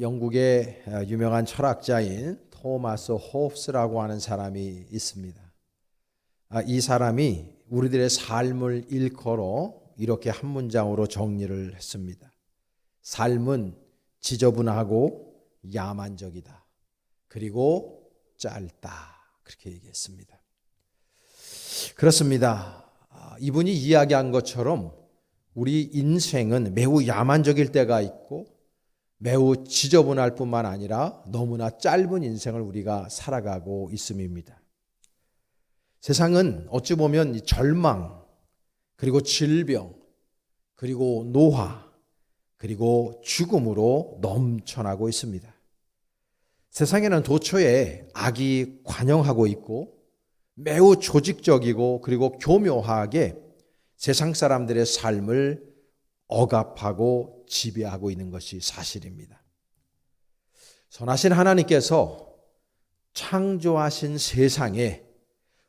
영국의 유명한 철학자인 토마스 호브스라고 하는 사람이 있습니다. 이 사람이 우리들의 삶을 일컬어 이렇게 한 문장으로 정리를 했습니다. 삶은 지저분하고 야만적이다. 그리고 짧다. 그렇게 얘기했습니다. 그렇습니다. 이분이 이야기한 것처럼 우리 인생은 매우 야만적일 때가 있고 매우 지저분할 뿐만 아니라 너무나 짧은 인생을 우리가 살아가고 있음입니다. 세상은 어찌 보면 절망, 그리고 질병, 그리고 노화, 그리고 죽음으로 넘쳐나고 있습니다. 세상에는 도처에 악이 관영하고 있고 매우 조직적이고 그리고 교묘하게 세상 사람들의 삶을 억압하고 지배하고 있는 것이 사실입니다. 선하신 하나님께서 창조하신 세상에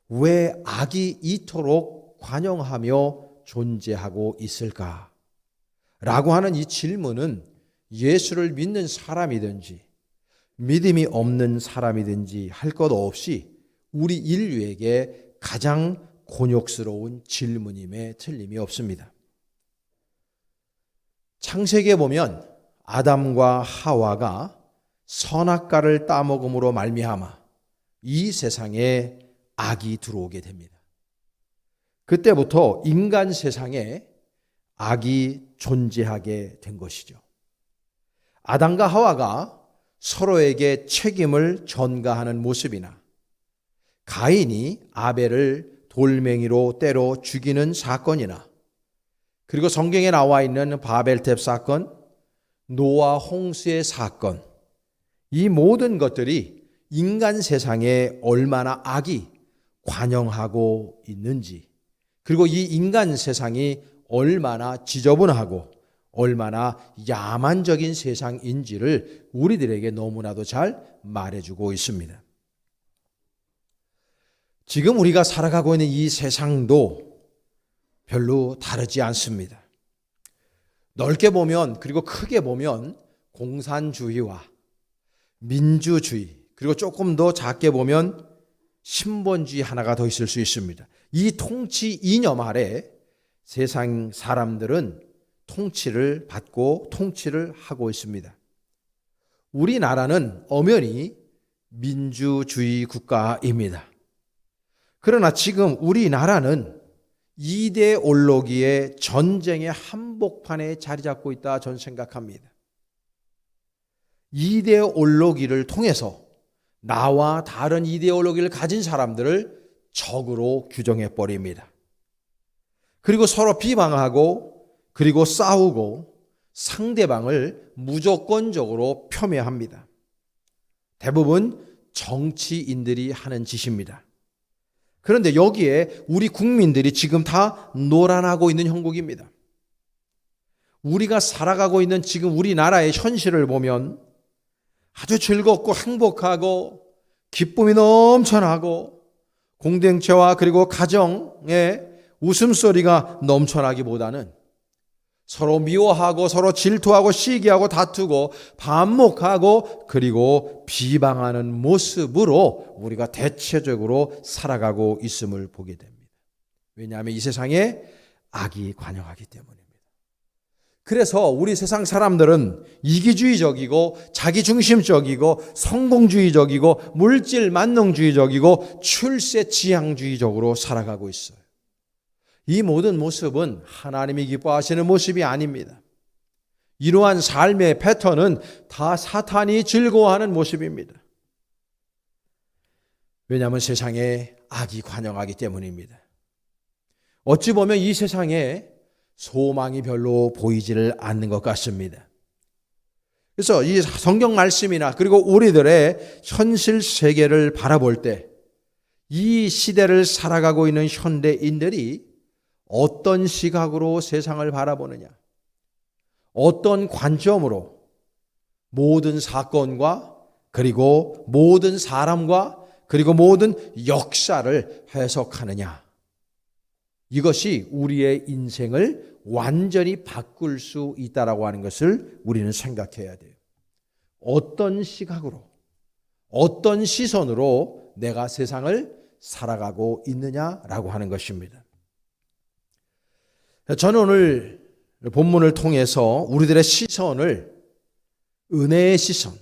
왜 악이 이토록 관영하며 존재하고 있을까? 라고 하는 이 질문은 예수를 믿는 사람이든지 믿음이 없는 사람이든지 할 것 없이 우리 인류에게 가장 곤욕스러운 질문임에 틀림이 없습니다. 창세기에 보면 아담과 하와가 선악과를 따먹음으로 말미암아 이 세상에 악이 들어오게 됩니다. 그때부터 인간 세상에 악이 존재하게 된 것이죠. 아담과 하와가 서로에게 책임을 전가하는 모습이나 가인이 아벨을 돌멩이로 때려 죽이는 사건이나 그리고 성경에 나와 있는 바벨탑 사건, 노아 홍수의 사건, 이 모든 것들이 인간 세상에 얼마나 악이 관영하고 있는지, 그리고 이 인간 세상이 얼마나 지저분하고 얼마나 야만적인 세상인지를 우리들에게 너무나도 잘 말해주고 있습니다. 지금 우리가 살아가고 있는 이 세상도 별로 다르지 않습니다. 넓게 보면 그리고 크게 보면 공산주의와 민주주의, 그리고 조금 더 작게 보면 신본주의 하나가 더 있을 수 있습니다. 이 통치 이념 아래 세상 사람들은 통치를 받고 통치를 하고 있습니다. 우리나라는 엄연히 민주주의 국가입니다. 그러나 지금 우리나라는 이데올로기의 전쟁의 한복판에 자리 잡고 있다 저는 생각합니다. 이데올로기를 통해서 나와 다른 이데올로기를 가진 사람들을 적으로 규정해 버립니다. 그리고 서로 비방하고 그리고 싸우고 상대방을 무조건적으로 폄훼합니다. 대부분 정치인들이 하는 짓입니다. 그런데 여기에 우리 국민들이 지금 다 노란하고 있는 형국입니다. 우리가 살아가고 있는 지금 우리나라의 현실을 보면 아주 즐겁고 행복하고 기쁨이 넘쳐나고 공동체와 그리고 가정에 웃음소리가 넘쳐나기보다는 서로 미워하고 서로 질투하고 시기하고 다투고 반목하고 그리고 비방하는 모습으로 우리가 대체적으로 살아가고 있음을 보게 됩니다. 왜냐하면 이 세상에 악이 관영하기 때문입니다. 그래서 우리 세상 사람들은 이기주의적이고 자기중심적이고 성공주의적이고 물질 만능주의적이고 출세지향주의적으로 살아가고 있어요. 이 모든 모습은 하나님이 기뻐하시는 모습이 아닙니다. 이러한 삶의 패턴은 다 사탄이 즐거워하는 모습입니다. 왜냐하면 세상에 악이 관영하기 때문입니다. 어찌 보면 이 세상에 소망이 별로 보이지를 않는 것 같습니다. 그래서 이 성경 말씀이나 그리고 우리들의 현실 세계를 바라볼 때 이 시대를 살아가고 있는 현대인들이 어떤 시각으로 세상을 바라보느냐, 어떤 관점으로 모든 사건과 그리고 모든 사람과 그리고 모든 역사를 해석하느냐, 이것이 우리의 인생을 완전히 바꿀 수 있다라고 하는 것을 우리는 생각해야 돼요. 어떤 시각으로, 어떤 시선으로 내가 세상을 살아가고 있느냐라고 하는 것입니다. 저는 오늘 본문을 통해서 우리들의 시선을 은혜의 시선,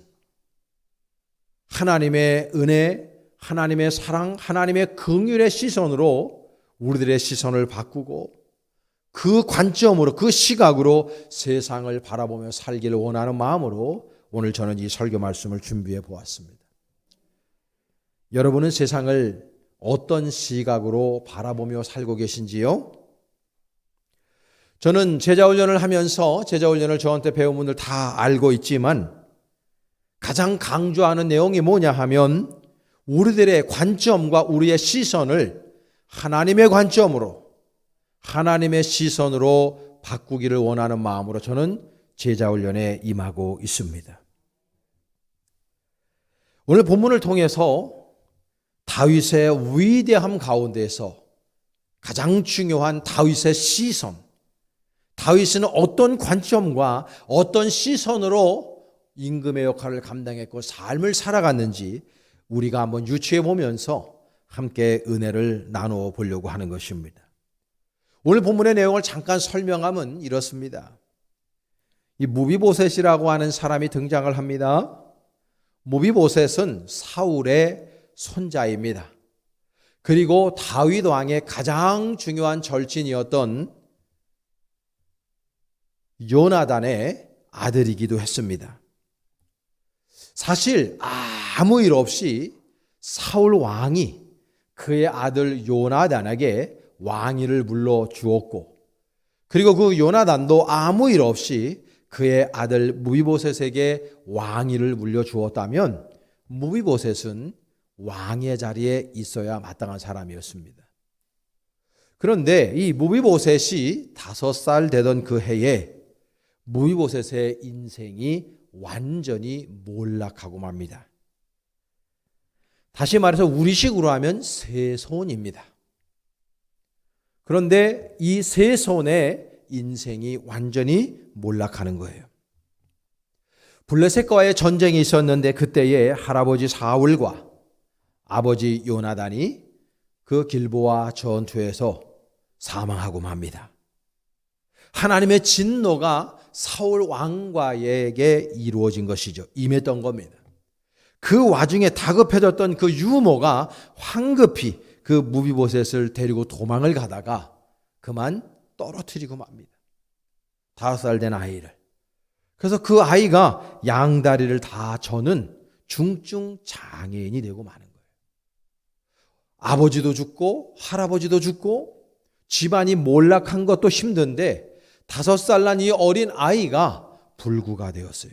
하나님의 은혜, 하나님의 사랑, 하나님의 긍휼의 시선으로 우리들의 시선을 바꾸고 그 관점으로, 그 시각으로 세상을 바라보며 살기를 원하는 마음으로 오늘 저는 이 설교 말씀을 준비해 보았습니다. 여러분은 세상을 어떤 시각으로 바라보며 살고 계신지요? 저는 제자훈련을 하면서 제자훈련을 저한테 배운 분들 다 알고 있지만 가장 강조하는 내용이 뭐냐 하면 우리들의 관점과 우리의 시선을 하나님의 관점으로, 하나님의 시선으로 바꾸기를 원하는 마음으로 저는 제자훈련에 임하고 있습니다. 오늘 본문을 통해서 다윗의 위대함 가운데서 가장 중요한 다윗의 시선, 다윗은 어떤 관점과 어떤 시선으로 임금의 역할을 감당했고 삶을 살아갔는지 우리가 한번 유추해 보면서 함께 은혜를 나누어 보려고 하는 것입니다. 오늘 본문의 내용을 잠깐 설명하면 이렇습니다. 이 무비보셋이라고 하는 사람이 등장을 합니다. 무비보셋은 사울의 손자입니다. 그리고 다윗 왕의 가장 중요한 절친이었던 요나단의 아들이기도 했습니다. 사실 아무 일 없이 사울 왕이 그의 아들 요나단에게 왕위를 물려주었고, 그리고 그 요나단도 아무 일 없이 그의 아들 무비보셋에게 왕위를 물려주었다면 무비보셋은 왕의 자리에 있어야 마땅한 사람이었습니다. 그런데 이 무비보셋이 5살 되던 그 해에 무비보셋의 인생이 완전히 몰락하고 맙니다. 다시 말해서 우리식으로 하면 세손입니다. 그런데 이 세손의 인생이 완전히 몰락하는 거예요. 블레셋과의 전쟁이 있었는데 그때에 할아버지 사울과 아버지 요나단이 그 길보아 전투에서 사망하고 맙니다. 하나님의 진노가 사울 왕과에게 이루어진 것이죠. 임했던 겁니다. 그 와중에 다급해졌던 그 유모가 황급히 그 무비보셋을 데리고 도망을 가다가 그만 떨어뜨리고 맙니다. 5살 된 아이를. 그래서 그 아이가 양다리를 다 저는 중증 장애인이 되고 마는 거예요. 아버지도 죽고 할아버지도 죽고 집안이 몰락한 것도 힘든데 5살 난 이 어린 아이가 불구가 되었어요.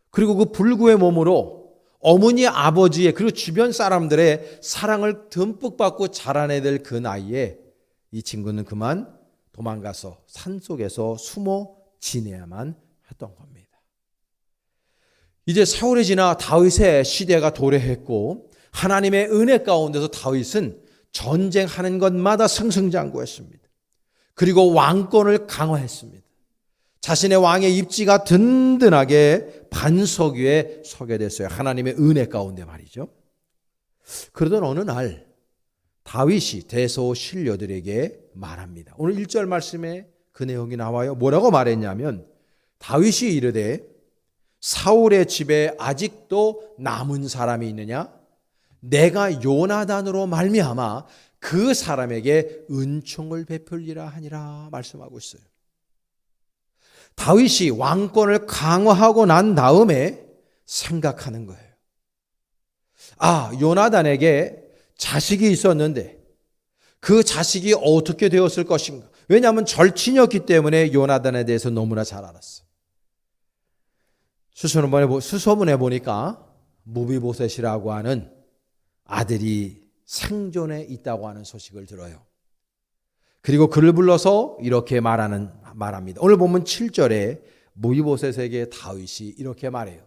그리고 그 불구의 몸으로 어머니, 아버지의 그리고 주변 사람들의 사랑을 듬뿍 받고 자라내될 그 나이에 이 친구는 그만 도망가서 산속에서 숨어 지내야만 했던 겁니다. 이제 세월이 지나 다윗의 시대가 도래했고 하나님의 은혜 가운데서 다윗은 전쟁하는 것마다 승승장구했습니다. 그리고 왕권을 강화했습니다. 자신의 왕의 입지가 든든하게 반석 위에 서게 됐어요. 하나님의 은혜 가운데 말이죠. 그러던 어느 날 다윗이 대소신료들에게 말합니다. 오늘 1절 말씀에 그 내용이 나와요. 뭐라고 말했냐면 다윗이 이르되 사울의 집에 아직도 남은 사람이 있느냐? 내가 요나단으로 말미암아 그 사람에게 은총을 베풀리라 하니라 말씀하고 있어요. 다윗이 왕권을 강화하고 난 다음에 생각하는 거예요. 요나단에게 자식이 있었는데 그 자식이 어떻게 되었을 것인가? 왜냐하면 절친이었기 때문에 요나단에 대해서 너무나 잘 알았어요. 수소문에 보니까 무비보셋이라고 하는 아들이 생존해 있다고 하는 소식을 들어요. 그리고 그를 불러서 이렇게 말합니다. 오늘 보면 7절에 무비보셋에게 다윗이 이렇게 말해요.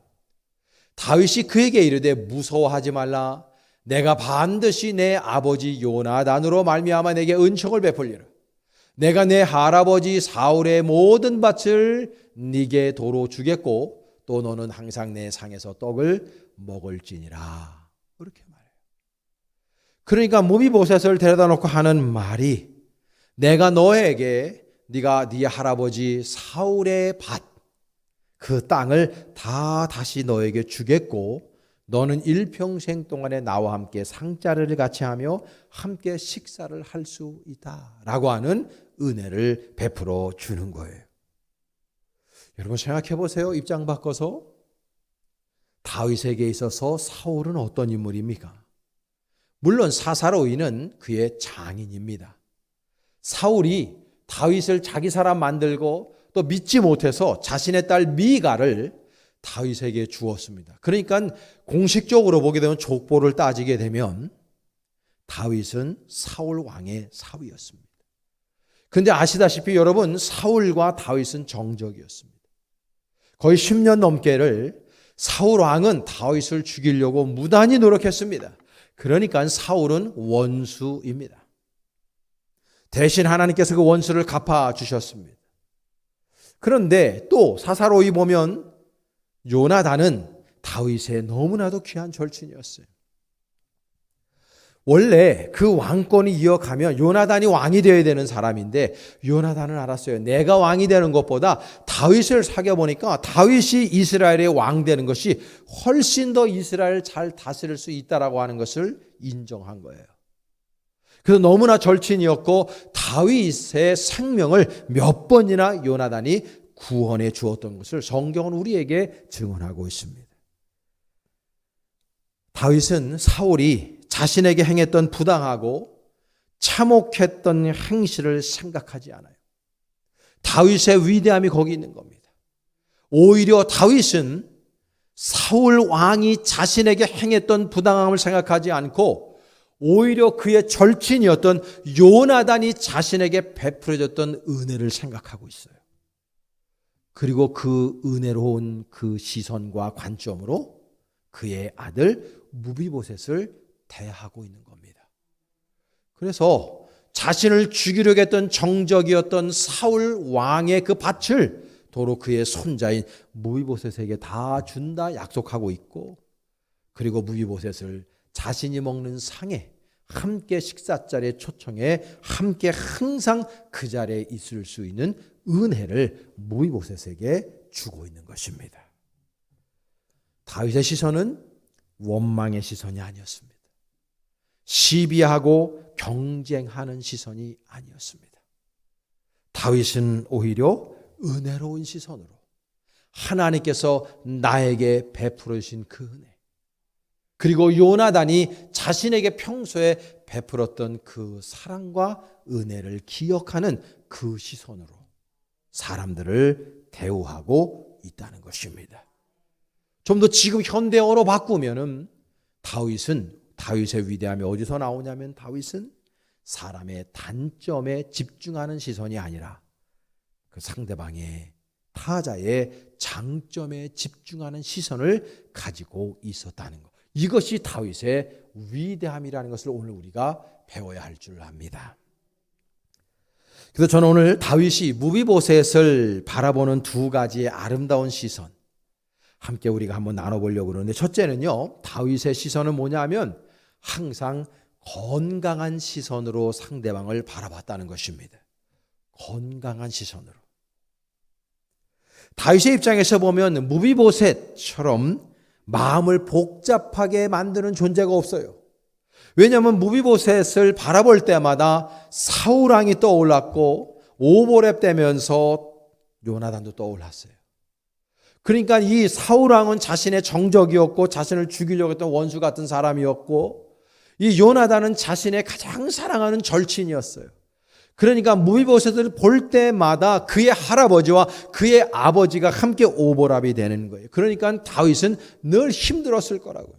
다윗이 그에게 이르되 무서워하지 말라. 내가 반드시 내 아버지 요나단으로 말미암아 내게 은총을 베풀리라. 내가 내 할아버지 사울의 모든 밭을 네게 도로 주겠고 또 너는 항상 내 상에서 떡을 먹을지니라. 그렇게 말해요. 그러니까 무비보셋을 데려다 놓고 하는 말이 내가 너에게 네가 네 할아버지 사울의 밭, 그 땅을 다 다시 너에게 주겠고 너는 일평생 동안에 나와 함께 상자를 같이 하며 함께 식사를 할 수 있다라고 하는 은혜를 베풀어 주는 거예요. 여러분 생각해 보세요. 입장 바꿔서 다윗에게 있어서 사울은 어떤 인물입니까? 물론 사사로이는 그의 장인입니다. 사울이 다윗을 자기 사람 만들고 또 믿지 못해서 자신의 딸 미가를 다윗에게 주었습니다. 그러니까 공식적으로 보게 되면 족보를 따지게 되면 다윗은 사울 왕의 사위였습니다. 그런데 아시다시피 여러분 사울과 다윗은 정적이었습니다. 거의 10년 넘게를 사울 왕은 다윗을 죽이려고 무단히 노력했습니다. 그러니까 사울은 원수입니다. 대신 하나님께서 그 원수를 갚아주셨습니다. 그런데 또 사사로이 보면 요나단은 다윗의 너무나도 귀한 절친이었어요. 원래 그 왕권이 이어가면 요나단이 왕이 되어야 되는 사람인데 요나단은 알았어요. 내가 왕이 되는 것보다 다윗을 사귀어보니까 다윗이 이스라엘의 왕 되는 것이 훨씬 더 이스라엘을 잘 다스릴 수 있다라고 하는 것을 인정한 거예요. 그래서 너무나 절친이었고 다윗의 생명을 몇 번이나 요나단이 구원해 주었던 것을 성경은 우리에게 증언하고 있습니다. 다윗은 사울이 자신에게 행했던 부당하고 참혹했던 행실을 생각하지 않아요. 다윗의 위대함이 거기 있는 겁니다. 오히려 다윗은 사울 왕이 자신에게 행했던 부당함을 생각하지 않고 오히려 그의 절친이었던 요나단이 자신에게 베풀어줬던 은혜를 생각하고 있어요. 그리고 그 은혜로운 그 시선과 관점으로 그의 아들 무비보셋을 대하고 있는 겁니다. 그래서 자신을 죽이려고 했던 정적이었던 사울 왕의 그 밭을 도로 그의 손자인 무비보셋에게 다 준다 약속하고 있고 그리고 무비보셋을 자신이 먹는 상에 함께 식사 자리에 초청해 함께 항상 그 자리에 있을 수 있는 은혜를 무비보셋에게 주고 있는 것입니다. 다윗의 시선은 원망의 시선이 아니었습니다. 시비하고 경쟁하는 시선이 아니었습니다. 다윗은 오히려 은혜로운 시선으로 하나님께서 나에게 베풀어 주신 그 은혜 그리고 요나단이 자신에게 평소에 베풀었던 그 사랑과 은혜를 기억하는 그 시선으로 사람들을 대우하고 있다는 것입니다. 좀 더 지금 현대어로 바꾸면은 다윗의 위대함이 어디서 나오냐면 다윗은 사람의 단점에 집중하는 시선이 아니라 그 상대방의 타자의 장점에 집중하는 시선을 가지고 있었다는 것. 이것이 다윗의 위대함이라는 것을 오늘 우리가 배워야 할 줄 압니다. 그래서 저는 오늘 다윗이 무비보셋을 바라보는 두 가지의 아름다운 시선 함께 우리가 한번 나눠보려고 그러는데 첫째는요. 다윗의 시선은 뭐냐면 항상 건강한 시선으로 상대방을 바라봤다는 것입니다. 건강한 시선으로. 다윗의 입장에서 보면 무비보셋처럼 마음을 복잡하게 만드는 존재가 없어요. 왜냐하면 무비보셋을 바라볼 때마다 사울 왕이 떠올랐고 오보렙 되면서 요나단도 떠올랐어요. 그러니까 이 사울 왕은 자신의 정적이었고 자신을 죽이려고 했던 원수 같은 사람이었고 이 요나단은 자신의 가장 사랑하는 절친이었어요. 그러니까 무비보셋을 볼 때마다 그의 할아버지와 그의 아버지가 함께 오보랍이 되는 거예요. 그러니까 다윗은 늘 힘들었을 거라고요.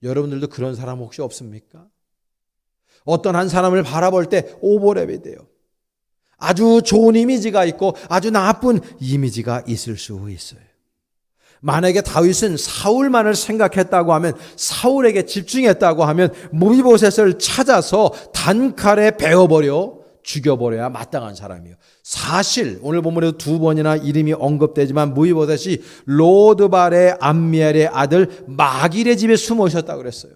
여러분들도 그런 사람 혹시 없습니까? 어떤 한 사람을 바라볼 때 오보랍이 돼요. 아주 좋은 이미지가 있고 아주 나쁜 이미지가 있을 수 있어요. 만약에 다윗은 사울만을 생각했다고 하면 사울에게 집중했다고 하면 무비보셋을 찾아서 단칼에 베어버려 죽여버려야 마땅한 사람이에요. 사실 오늘 본문에도 두 번이나 이름이 언급되지만 무비보셋이 로드발의 암미엘의 아들 마길의 집에 숨어 있었다고 그랬어요.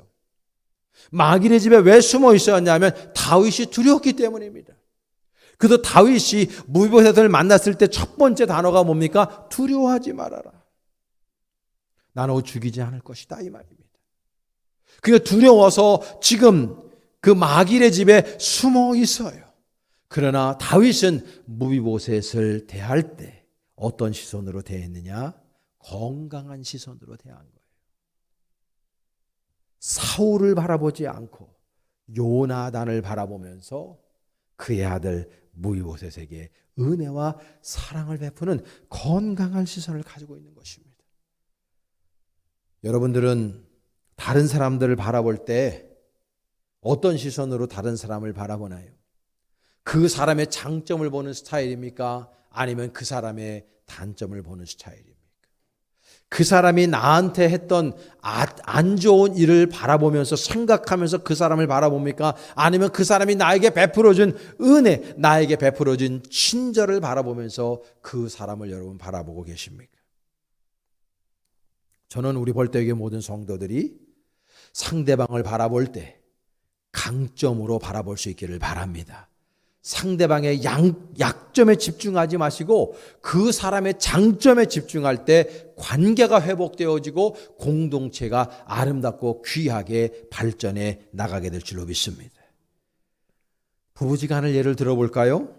마길의 집에 왜 숨어 있었냐면 다윗이 두려웠기 때문입니다. 그래서 다윗이 무비보셋을 만났을 때 첫 번째 단어가 뭡니까? 두려워하지 말아라. 나는 곧 죽이지 않을 것이다 이 말입니다. 그러니까 두려워서 지금 그 마길의 집에 숨어 있어요. 그러나 다윗은 무비보셋을 대할 때 어떤 시선으로 대했느냐? 건강한 시선으로 대한 거예요. 사울을 바라보지 않고 요나단을 바라보면서 그의 아들 무비보셋에게 은혜와 사랑을 베푸는 건강한 시선을 가지고 있는 것입니다. 여러분들은 다른 사람들을 바라볼 때 어떤 시선으로 다른 사람을 바라보나요? 그 사람의 장점을 보는 스타일입니까? 아니면 그 사람의 단점을 보는 스타일입니까? 그 사람이 나한테 했던 안 좋은 일을 바라보면서 생각하면서 그 사람을 바라봅니까? 아니면 그 사람이 나에게 베풀어준 은혜, 나에게 베풀어준 친절을 바라보면서 그 사람을 여러분 바라보고 계십니까? 저는 우리 벌떼에게 모든 성도들이 상대방을 바라볼 때 강점으로 바라볼 수 있기를 바랍니다. 상대방의 약점에 집중하지 마시고 그 사람의 장점에 집중할 때 관계가 회복되어지고 공동체가 아름답고 귀하게 발전해 나가게 될 줄로 믿습니다. 부부지간을 예를 들어볼까요?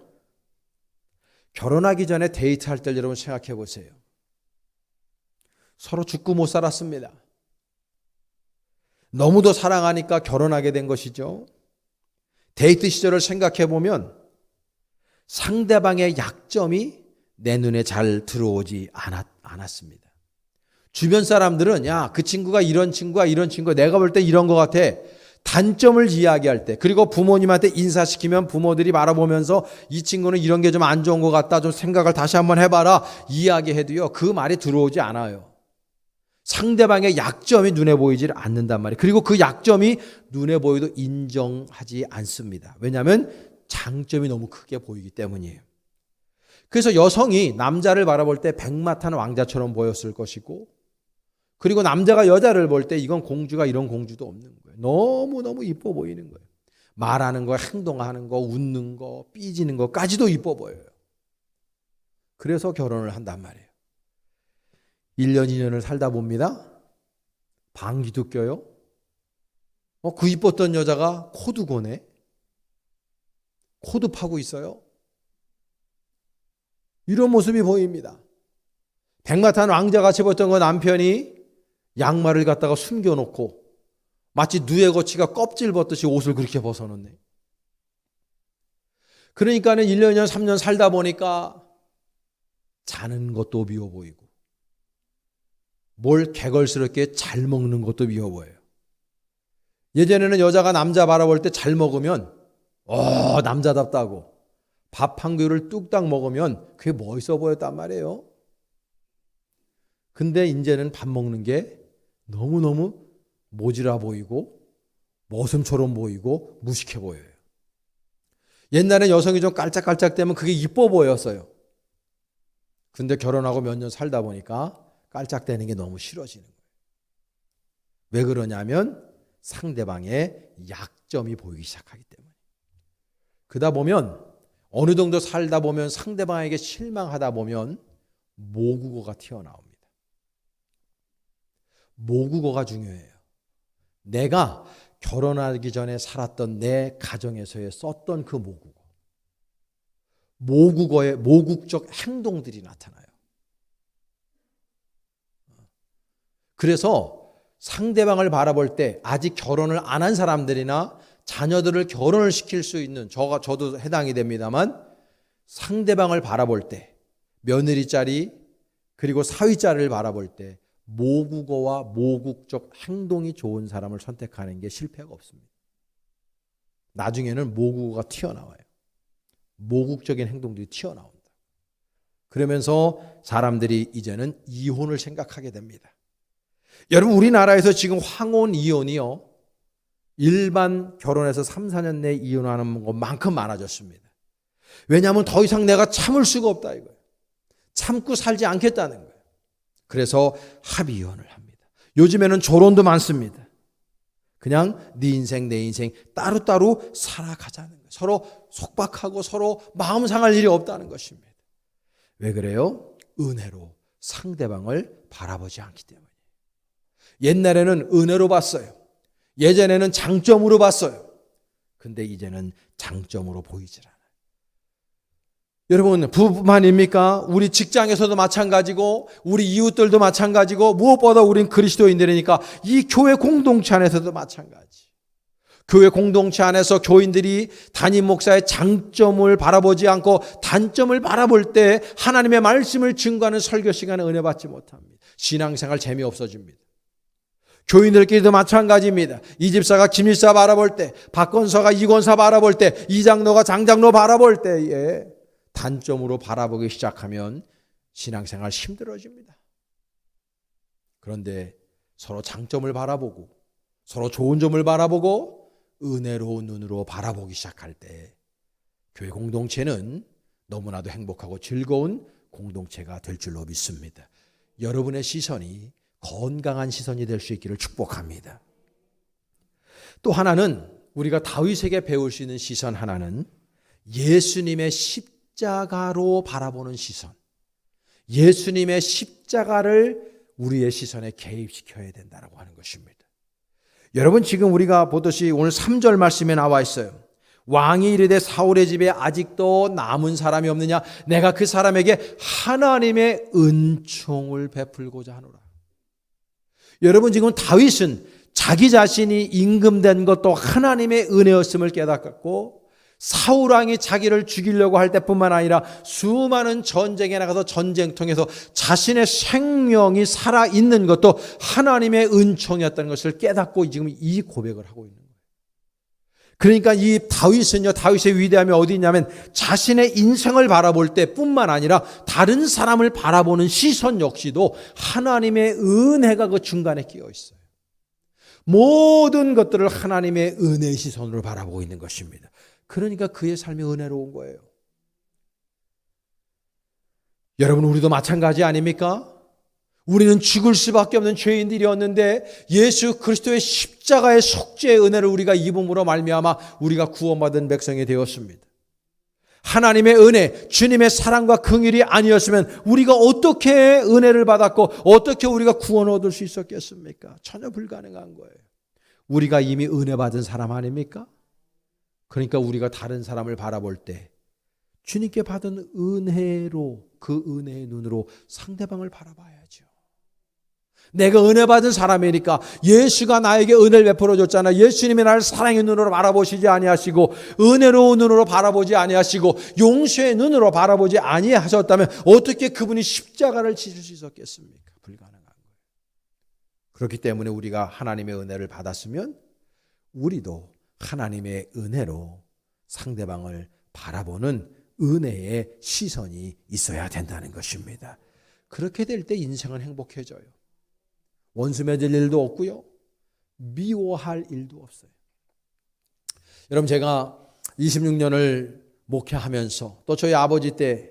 결혼하기 전에 데이트할 때 여러분 생각해 보세요. 서로 죽고 못 살았습니다. 너무도 사랑하니까 결혼하게 된 것이죠. 데이트 시절을 생각해 보면 상대방의 약점이 내 눈에 잘 들어오지 않았습니다. 주변 사람들은 야, 그 친구가 이런 친구야, 이런 친구야, 내가 볼 때 이런 것 같아. 단점을 이야기할 때, 그리고 부모님한테 인사시키면 부모들이 바라보면서 이 친구는 이런 게 좀 안 좋은 것 같다, 좀 생각을 다시 한번 해봐라 이야기해도요, 그 말이 들어오지 않아요. 상대방의 약점이 눈에 보이질 않는단 말이에요. 그리고 그 약점이 눈에 보여도 인정하지 않습니다. 왜냐하면 장점이 너무 크게 보이기 때문이에요. 그래서 여성이 남자를 바라볼 때 백마탄 왕자처럼 보였을 것이고, 그리고 남자가 여자를 볼 때 이건 공주가 이런 공주도 없는 거예요. 너무너무 이뻐 보이는 거예요. 말하는 거, 행동하는 거, 웃는 거, 삐지는 거까지도 이뻐 보여요. 그래서 결혼을 한단 말이에요. 1년, 2년을 살다 봅니다. 방귀도 껴요. 그 이뻤던 여자가 코도 고네. 코도 파고 있어요. 이런 모습이 보입니다. 백마탄 왕자같이 보였던 그 남편이 양말을 갖다가 숨겨놓고 마치 누에 거치가 껍질 벗듯이 옷을 그렇게 벗어놓네. 그러니까는 1년, 2년, 3년 살다 보니까 자는 것도 미워 보이고 뭘 개걸스럽게 잘 먹는 것도 미워 보여요. 예전에는 여자가 남자 바라볼 때 잘 먹으면 남자답다고 밥 한 그릇을 뚝딱 먹으면 그게 멋있어 보였단 말이에요. 근데 이제는 밥 먹는 게 너무너무 모질아 보이고 머슴처럼 보이고 무식해 보여요. 옛날엔 여성이 좀 깔짝깔짝대면 그게 이뻐 보였어요. 근데 결혼하고 몇 년 살다 보니까 깔짝대는 게 너무 싫어지는 거예요. 왜 그러냐면 상대방의 약점이 보이기 시작하기 때문에. 그러다 보면 어느 정도 살다 보면 상대방에게 실망하다 보면 모국어가 튀어나옵니다. 모국어가 중요해요. 내가 결혼하기 전에 살았던 내 가정에서의 썼던 그 모국어. 모국어의 모국적 행동들이 나타나요. 그래서 상대방을 바라볼 때 아직 결혼을 안 한 사람들이나 자녀들을 결혼을 시킬 수 있는 저도 해당이 됩니다만 상대방을 바라볼 때 며느리짜리 그리고 사위짜리를 바라볼 때 모국어와 모국적 행동이 좋은 사람을 선택하는 게 실패가 없습니다. 나중에는 모국어가 튀어나와요. 모국적인 행동들이 튀어나온다. 그러면서 사람들이 이제는 이혼을 생각하게 됩니다. 여러분 우리나라에서 지금 황혼 이혼이요. 일반 결혼해서 3, 4년 내에 이혼하는 것만큼 많아졌습니다. 왜냐하면 더 이상 내가 참을 수가 없다 이거예요. 참고 살지 않겠다는 거예요. 그래서 합의혼을 합니다. 요즘에는 조론도 많습니다. 그냥 네 인생 내 인생 따로따로 살아가자는 거예요. 서로 속박하고 서로 마음 상할 일이 없다는 것입니다. 왜 그래요? 은혜로 상대방을 바라보지 않기 때문이에요. 옛날에는 은혜로 봤어요. 예전에는 장점으로 봤어요. 근데 이제는 장점으로 보이질 않아요. 여러분, 부부만입니까? 우리 직장에서도 마찬가지고 우리 이웃들도 마찬가지고 무엇보다 우린 그리스도인들이니까 이 교회 공동체 안에서도 마찬가지. 교회 공동체 안에서 교인들이 담임 목사의 장점을 바라보지 않고 단점을 바라볼 때 하나님의 말씀을 증거하는 설교 시간에 은혜 받지 못합니다. 신앙생활 재미없어집니다. 교인들끼리도 마찬가지입니다. 이 집사가 김 집사 바라볼 때, 박건서가 이건사 바라볼 때, 이장로가 장장로 바라볼 때에 단점으로 바라보기 시작하면 신앙생활 힘들어집니다. 그런데 서로 장점을 바라보고 서로 좋은 점을 바라보고 은혜로운 눈으로 바라보기 시작할 때 교회 공동체는 너무나도 행복하고 즐거운 공동체가 될 줄로 믿습니다. 여러분의 시선이 건강한 시선이 될 수 있기를 축복합니다. 또 하나는 우리가 다윗에게 배울 수 있는 시선 하나는 예수님의 십자가로 바라보는 시선. 예수님의 십자가를 우리의 시선에 개입시켜야 된다고 하는 것입니다. 여러분 지금 우리가 보듯이 오늘 3절 말씀에 나와 있어요. 왕이 이르되 사울의 집에 아직도 남은 사람이 없느냐? 내가 그 사람에게 하나님의 은총을 베풀고자 하노라. 여러분 지금 다윗은 자기 자신이 임금된 것도 하나님의 은혜였음을 깨닫고 사울 왕이 자기를 죽이려고 할 때뿐만 아니라 수많은 전쟁에 나가서 전쟁통에서 자신의 생명이 살아있는 것도 하나님의 은총이었다는 것을 깨닫고 지금 이 고백을 하고 있는 거예요. 그러니까 이 다윗은요, 다윗의 위대함이 어디 있냐면 자신의 인생을 바라볼 때뿐만 아니라 다른 사람을 바라보는 시선 역시도 하나님의 은혜가 그 중간에 끼어 있어요. 모든 것들을 하나님의 은혜의 시선으로 바라보고 있는 것입니다. 그러니까 그의 삶이 은혜로운 거예요. 여러분 우리도 마찬가지 아닙니까? 우리는 죽을 수밖에 없는 죄인들이었는데 예수 그리스도의 십자가의 속죄의 은혜를 우리가 입음으로 말미암아 우리가 구원받은 백성이 되었습니다. 하나님의 은혜, 주님의 사랑과 긍휼이 아니었으면 우리가 어떻게 은혜를 받았고 어떻게 우리가 구원을 얻을 수 있었겠습니까? 전혀 불가능한 거예요. 우리가 이미 은혜 받은 사람 아닙니까? 그러니까 우리가 다른 사람을 바라볼 때 주님께 받은 은혜로 그 은혜의 눈으로 상대방을 바라봐야죠. 내가 은혜 받은 사람이니까 예수가 나에게 은혜를 베풀어 줬잖아. 예수님이 나를 사랑의 눈으로 바라보시지 아니하시고 은혜로운 눈으로 바라보지 아니하시고 용서의 눈으로 바라보지 아니하셨다면 어떻게 그분이 십자가를 지실 수 있었겠습니까? 불가능한 거예요. 그렇기 때문에 우리가 하나님의 은혜를 받았으면 우리도 하나님의 은혜로 상대방을 바라보는 은혜의 시선이 있어야 된다는 것입니다. 그렇게 될 때 인생은 행복해져요. 원수 맺을 일도 없고요. 미워할 일도 없어요. 여러분 제가 26년을 목회하면서 또 저희 아버지 때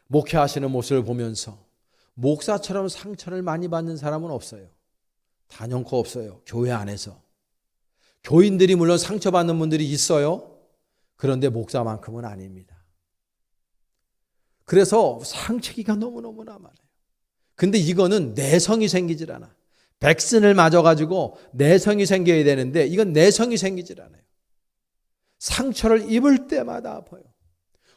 목회하시는 모습을 보면서 목사처럼 상처를 많이 받는 사람은 없어요. 단연코 없어요. 교회 안에서. 교인들이 물론 상처받는 분들이 있어요. 그런데 목사만큼은 아닙니다. 그래서 상처기가 너무너무나 많아요. 근데 이거는 내성이 생기질 않아. 백신을 맞아가지고 내성이 생겨야 되는데 이건 내성이 생기질 않아요. 상처를 입을 때마다 아파요.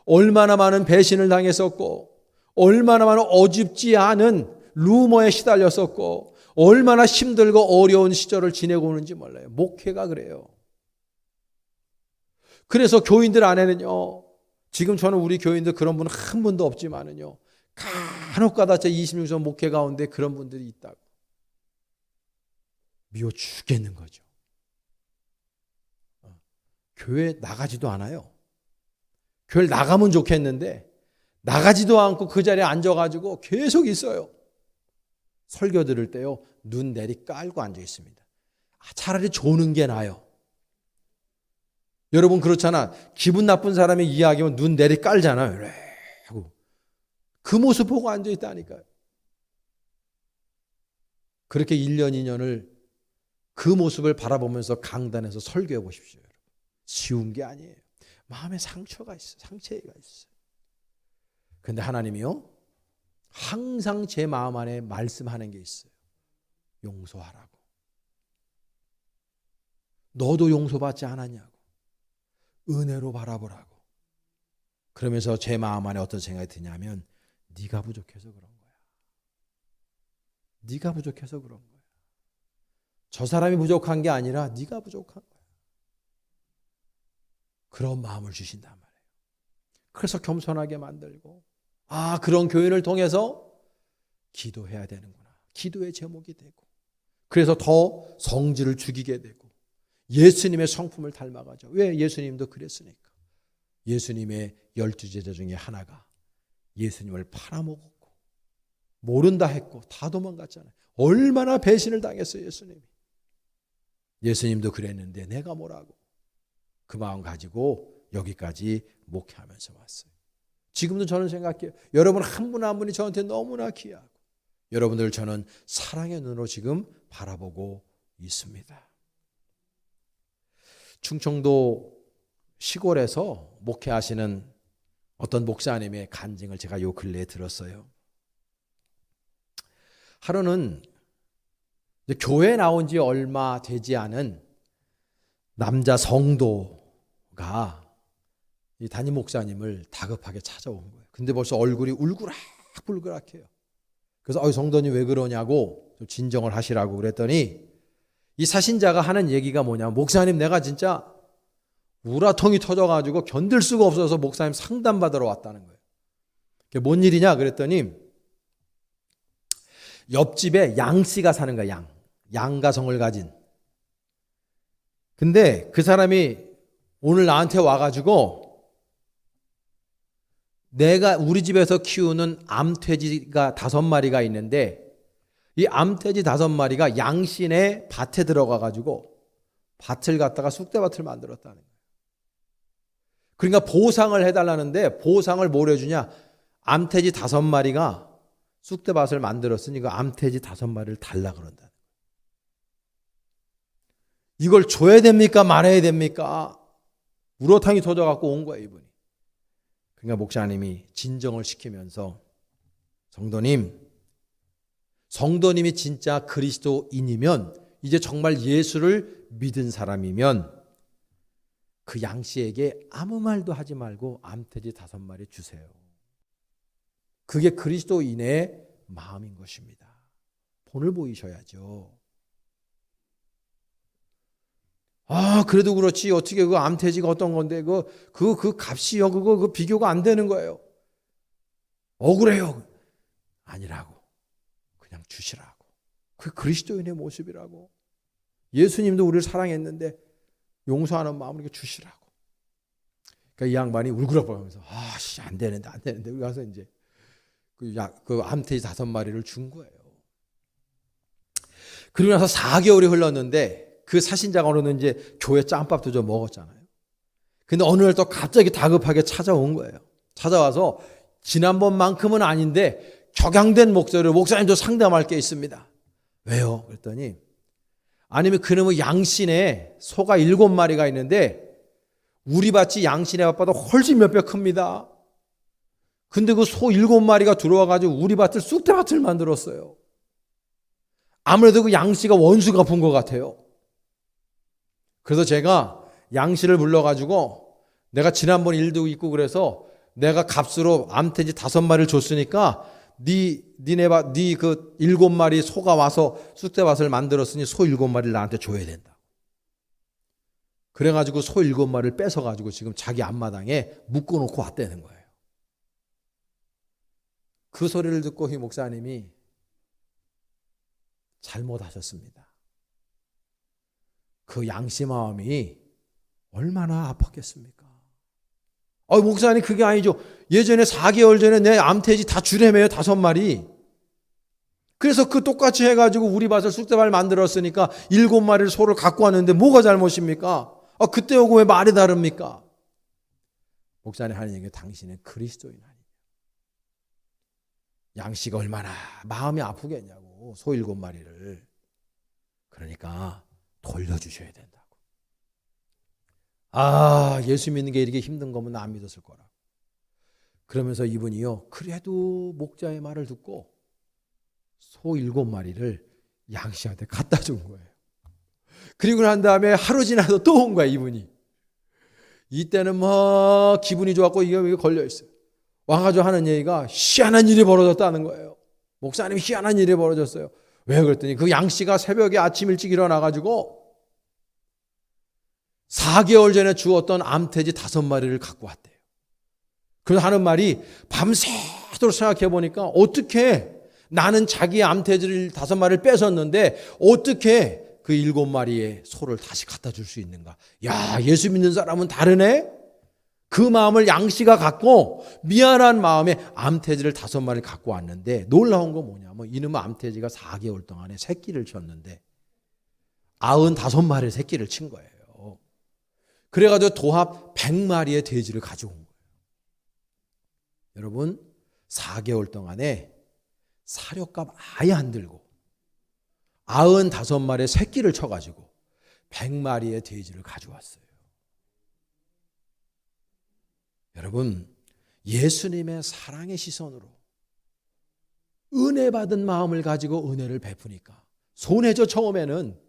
얼마나 많은 배신을 당했었고 얼마나 많은 어줍지 않은 루머에 시달렸었고 얼마나 힘들고 어려운 시절을 지내고 오는지 몰라요. 목회가 그래요. 그래서 교인들 안에는요. 지금 저는 우리 교인들 그런 분 한 분도 없지만은요. 간혹가다 제 26년 목회 가운데 그런 분들이 있다고. 미워 죽겠는 거죠. 교회 나가지도 않아요. 교회를 나가면 좋겠는데 나가지도 않고 그 자리에 앉아가지고 계속 있어요. 설교 들을 때요. 눈 내리 깔고 앉아 있습니다. 차라리 조는 게 나아요. 여러분 그렇잖아. 기분 나쁜 사람이 이야기하면 눈 내리 깔잖아요. 그래 하고. 그 모습 보고 앉아있다니까요. 그렇게 1년, 2년을 그 모습을 바라보면서 강단에서 설교해 보십시오. 여러분. 쉬운 게 아니에요. 마음에 상처가 있어요. 상처가 있어요. 근데 하나님이요, 항상 제 마음 안에 말씀하는 게 있어요. 용서하라고. 너도 용서받지 않았냐고. 은혜로 바라보라고. 그러면서 제 마음 안에 어떤 생각이 드냐면 네가 부족해서 그런 거야. 네가 부족해서 그런 거야. 저 사람이 부족한 게 아니라 네가 부족한 거야. 그런 마음을 주신단 말이에요. 그래서 겸손하게 만들고, 아, 그런 교인을 통해서 기도해야 되는구나. 기도의 제목이 되고, 그래서 더 성질을 죽이게 되고, 예수님의 성품을 닮아가죠. 왜? 예수님도 그랬으니까. 예수님의 12제자 중에 하나가 예수님을 팔아먹었고 모른다 했고 다 도망갔잖아요. 얼마나 배신을 당했어요, 예수님이. 예수님도 그랬는데 내가 뭐라고. 그 마음 가지고 여기까지 목회하면서 왔어요. 지금도 저는 생각해요. 여러분 한 분 한 분이 저한테 너무나 귀하고, 여러분들 저는 사랑의 눈으로 지금 바라보고 있습니다. 충청도 시골에서 목회하시는 어떤 목사님의 간증을 제가 요 근래에 들었어요. 하루는 교회 나온 지 얼마 되지 않은 남자 성도가 이 담임 목사님을 다급하게 찾아온 거예요. 근데 벌써 얼굴이 울그락불그락해요. 그래서 성도님 왜 그러냐고 좀 진정을 하시라고 그랬더니, 이 사신자가 하는 얘기가 뭐냐면, 목사님 내가 진짜 우라통이 터져가지고 견딜 수가 없어서 목사님 상담받으러 왔다는 거예요. 그게 뭔 일이냐 그랬더니, 옆집에 양씨가 사는 거야. 양과 성을 가진. 근데 그 사람이 오늘 나한테 와가지고 내가 우리 집에서 키우는 암돼지가 5마리가 있는데 이 암돼지 5마리가 양씨네 밭에 들어가가지고 밭을 갖다가 쑥대밭을 만들었다는 거예요. 그러니까 보상을 해달라는데 보상을 뭘 해주냐? 암돼지 5마리가 쑥대밭을 만들었으니까 암돼지 5마리를 달라 그런다. 이걸 줘야 됩니까? 말아야 됩니까? 우러탕이 터져갖고 온 거예요, 이분이. 그러니까 목사님이 진정을 시키면서, 성도님이 진짜 그리스도인이면, 이제 정말 예수를 믿은 사람이면 그 양씨에게 아무 말도 하지 말고 암돼지 5마리 주세요. 그게 그리스도인의 마음인 것입니다. 본을 보이셔야죠. 아, 그래도 그렇지. 어떻게 그 암돼지가 어떤 건데, 그 값이요. 그거 비교가 안 되는 거예요. 억울해요. 아니라고. 그냥 주시라고. 그 그리스도인의 모습이라고. 예수님도 우리를 사랑했는데 용서하는 마음으로 주시라고. 그러니까 이 양반이 울그락불락하면서 안 되는데. 여기 가서 이제 그 암돼지 5마리를 준 거예요. 그리고 나서 4개월이 흘렀는데 그 사신자가로는 이제 교회 짬밥도 좀 먹었잖아요. 근데 어느 날 또 갑자기 다급하게 찾아온 거예요. 찾아와서 지난번만큼은 아닌데 격양된 목소리로, 목사님도 상담할 게 있습니다. 왜요? 그랬더니, 아니면 그놈의 양신에 소가 7마리가 있는데 우리 밭이 양신의 밭보다 훨씬 몇 배 큽니다. 근데 그 소 7마리가 들어와가지고 우리 밭을 쑥대밭을 만들었어요. 아무래도 그 양씨가 원수 갚은 것 같아요. 그래서 제가 양씨를 불러가지고, 내가 지난번 일도 있고 그래서 내가 값으로 암돼지 5마리를 줬으니까 네 그 7마리 소가 와서 쑥대밭을 만들었으니 소 7마리를 나한테 줘야 된다. 그래가지고 소 7마리를 뺏어가지고 지금 자기 앞마당에 묶어놓고 왔다는 거예요. 그 소리를 듣고 이 목사님이 잘못하셨습니다. 그 양씨 마음이 얼마나 아팠겠습니까? 목사님 그게 아니죠. 예전에 4개월 전에 내 암돼지 다 주려매요. 5마리. 그래서 그 똑같이 해가지고 우리 밭을 쑥대밭을 만들었으니까 7마리를 소를 갖고 왔는데 뭐가 잘못입니까? 그때하고 왜 말이 다릅니까? 목사님 하는 얘기, 당신은 그리스도인 아니냐. 양씨가 얼마나 마음이 아프겠냐고, 소 7마리를. 그러니까 돌려주셔야 된다고. 예수 믿는 게 이렇게 힘든 거면 안 믿었을 거라고. 그러면서 이분이요, 그래도 목자의 말을 듣고 소 7마리를 양씨한테 갖다 준 거예요. 그리고 난 다음에 하루 지나서 또 온 거야, 이분이. 이때는 막 기분이 좋았고 이게 걸려있어요. 와가지고 하는 얘기가 희한한 일이 벌어졌다는 거예요. 목사님, 희한한 일이 벌어졌어요. 왜 그랬더니 그 양씨가 새벽에 아침 일찍 일어나가지고 4개월 전에 주었던 암돼지 5마리를 갖고 왔대요. 그래서 하는 말이, 밤새도록 생각해 보니까 어떻게 나는 자기의 암돼지를 5마리를 뺏었는데 어떻게 그 7마리의 소를 다시 갖다 줄 수 있는가. 야, 예수 믿는 사람은 다르네. 그 마음을 양씨가 갖고 미안한 마음에 암돼지를 5마리를 갖고 왔는데, 놀라운 건 뭐냐면 이놈의 암돼지가 4개월 동안에 새끼를 쳤는데 95마리의 새끼를 친 거예요. 그래가지고 도합 100마리의 돼지를 가져온 거예요. 여러분, 4개월 동안에 사료값 아예 안 들고 95마리의 새끼를 쳐가지고 100마리의 돼지를 가져왔어요. 여러분, 예수님의 사랑의 시선으로 은혜 받은 마음을 가지고 은혜를 베푸니까 손해죠. 처음에는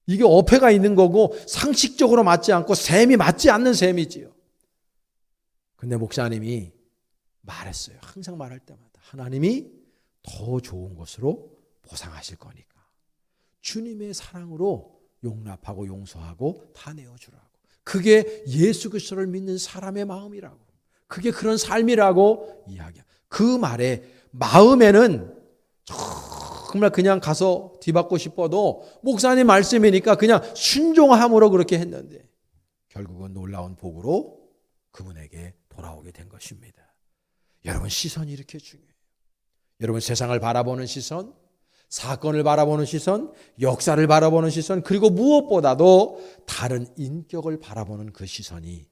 이게 어폐가 있는 거고 상식적으로 맞지 않고 셈이 맞지 않는 셈이지요. 근데 목사님이 말했어요. 항상 말할 때마다 하나님이 더 좋은 것으로 보상하실 거니까 주님의 사랑으로 용납하고 용서하고 다 내어주라고. 그게 예수 그리스도를 믿는 사람의 마음이라고. 그게 그런 삶이라고 이야기야. 그 말에 마음에는 정말 그냥 가서 뒤받고 싶어도 목사님 말씀이니까 그냥 순종함으로 그렇게 했는데 결국은 놀라운 복으로 그분에게 돌아오게 된 것입니다. 여러분, 시선이 이렇게 중요해요. 여러분, 세상을 바라보는 시선, 사건을 바라보는 시선, 역사를 바라보는 시선, 그리고 무엇보다도 다른 인격을 바라보는 그 시선이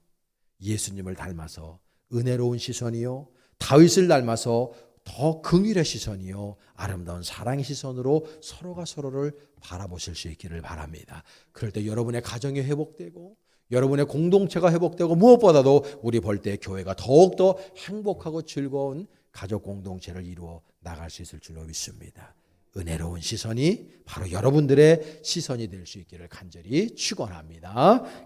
예수님을 닮아서 은혜로운 시선이요, 다윗을 닮아서 더 긍휼의 시선이요, 아름다운 사랑의 시선으로 서로가 서로를 바라보실 수 있기를 바랍니다. 그럴 때 여러분의 가정이 회복되고 여러분의 공동체가 회복되고 무엇보다도 우리 볼 때 교회가 더욱더 행복하고 즐거운 가족 공동체를 이루어 나갈 수 있을 줄로 믿습니다. 은혜로운 시선이 바로 여러분들의 시선이 될 수 있기를 간절히 축원합니다.